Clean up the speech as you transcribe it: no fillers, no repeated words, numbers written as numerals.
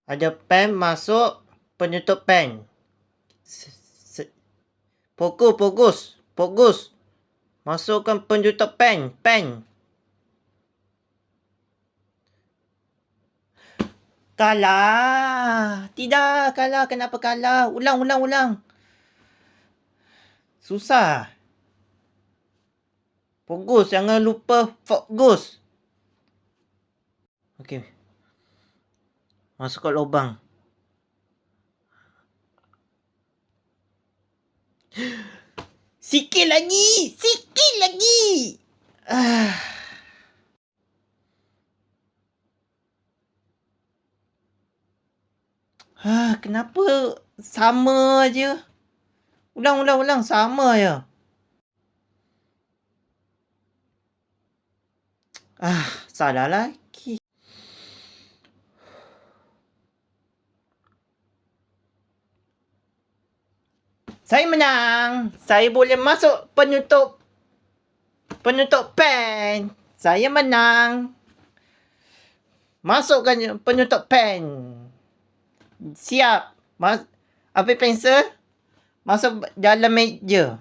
Ada pen masuk penutup pen. Fokus. Masukkan penutup pen. Kalah. Tidak kalah. Kenapa kalah? Ulang. Susah. Fokus. Jangan lupa fokus. Okey. Masuk ke lubang. Sikit lagi. Kenapa sama aje? Ulang. Sama je. Salah lagi. Saya menang. Saya boleh masuk penutup pen. Saya menang. Masukkan penutup pen. Siap. Ambil pensel. Masuk dalam meja.